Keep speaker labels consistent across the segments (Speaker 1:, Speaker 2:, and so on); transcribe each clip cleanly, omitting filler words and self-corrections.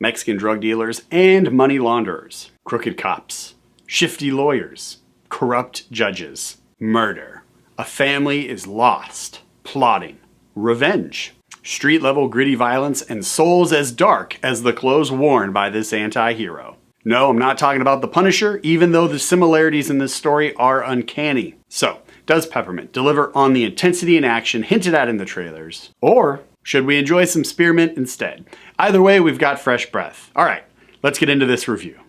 Speaker 1: Mexican drug dealers and money launderers, crooked cops, shifty lawyers, corrupt judges, murder. A family is lost, plotting, revenge, street-level gritty violence, and souls as dark as the clothes worn by this anti-hero. No, I'm not talking about the Punisher, even though the similarities in this story are uncanny. So, does Peppermint deliver on the intensity and action hinted at in the trailers? Or should we enjoy some spearmint instead? Either way, we've got fresh breath. All right, let's get into this review.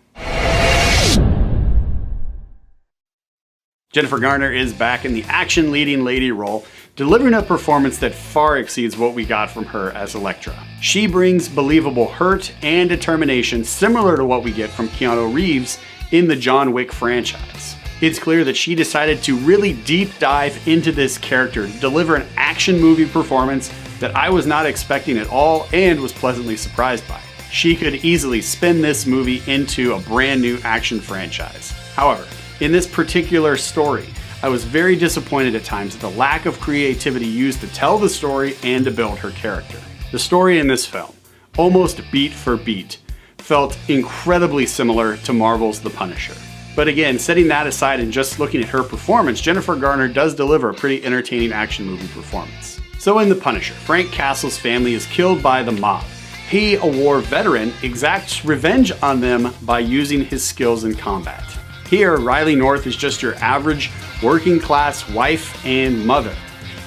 Speaker 1: Jennifer Garner is back in the action leading lady role, delivering a performance that far exceeds what we got from her as Elektra. She brings believable hurt and determination similar to what we get from Keanu Reeves in the John Wick franchise. It's clear that she decided to really deep dive into this character to deliver an action movie performance that I was not expecting at all and was pleasantly surprised by. She could easily spin this movie into a brand new action franchise. However, in this particular story, I was very disappointed at times at the lack of creativity used to tell the story and to build her character. The story in this film, almost beat for beat, felt incredibly similar to Marvel's The Punisher. But again, setting that aside and just looking at her performance, Jennifer Garner does deliver a pretty entertaining action movie performance. So in The Punisher, Frank Castle's family is killed by the mob. He, a war veteran, exacts revenge on them by using his skills in combat. Here, Riley North is just your average working class wife and mother.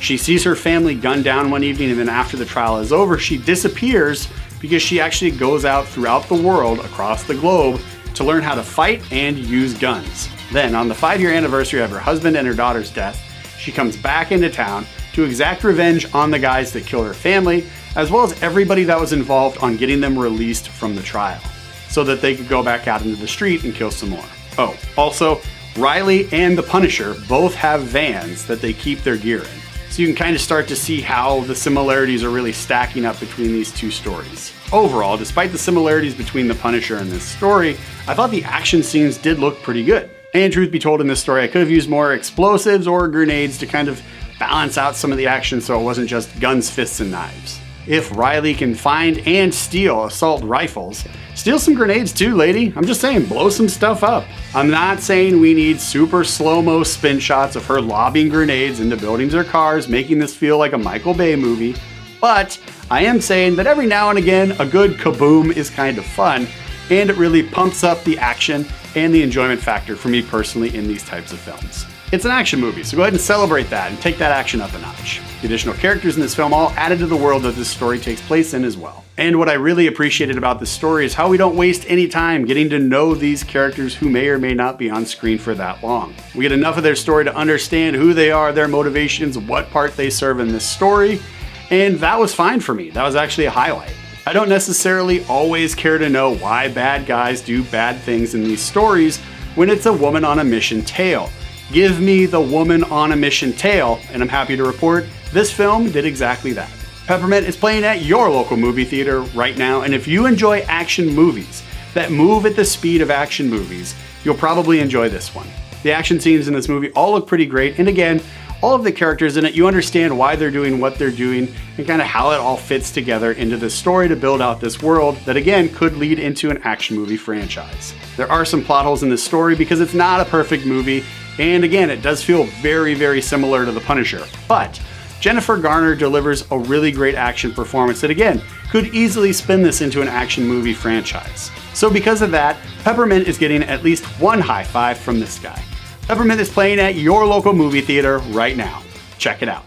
Speaker 1: She sees her family gunned down one evening, and then after the trial is over, she disappears because she actually goes out throughout the world, across the globe, to learn how to fight and use guns. Then, on the 5-year anniversary of her husband and her daughter's death, she comes back into town to exact revenge on the guys that killed her family, as well as everybody that was involved on getting them released from the trial, so that they could go back out into the street and kill some more. Oh, also, Riley and the Punisher both have vans that they keep their gear in. So you can kind of start to see how the similarities are really stacking up between these two stories. Overall, despite the similarities between the Punisher and this story, I thought the action scenes did look pretty good. And truth be told, in this story, I could have used more explosives or grenades to kind of balance out some of the action so it wasn't just guns, fists, and knives. If Riley can find and steal assault rifles, steal some grenades too, lady. I'm just saying, blow some stuff up. I'm not saying we need super slow-mo spin shots of her lobbing grenades into buildings or cars, making this feel like a Michael Bay movie, but I am saying that every now and again, a good kaboom is kind of fun, and it really pumps up the action and the enjoyment factor for me personally in these types of films. It's an action movie, so go ahead and celebrate that and take that action up a notch. The additional characters in this film all added to the world that this story takes place in as well. And what I really appreciated about this story is how we don't waste any time getting to know these characters who may or may not be on screen for that long. We get enough of their story to understand who they are, their motivations, what part they serve in this story, and that was fine for me. That was actually a highlight. I don't necessarily always care to know why bad guys do bad things in these stories when it's a woman on a mission tale. Give me the woman on a mission tale, and I'm happy to report this film did exactly that. Peppermint is playing at your local movie theater right now, and if you enjoy action movies that move at the speed of action movies, you'll probably enjoy this one. The action scenes in this movie all look pretty great, and again, all of the characters in it, you understand why they're doing what they're doing and kind of how it all fits together into this story to build out this world that again could lead into an action movie franchise. There are some plot holes in this story because it's not a perfect movie, and again, it does feel very, very similar to The Punisher, but Jennifer Garner delivers a really great action performance that again, could easily spin this into an action movie franchise. So because of that, Peppermint is getting at least one high five from this guy. Peppermint is playing at your local movie theater right now. Check it out.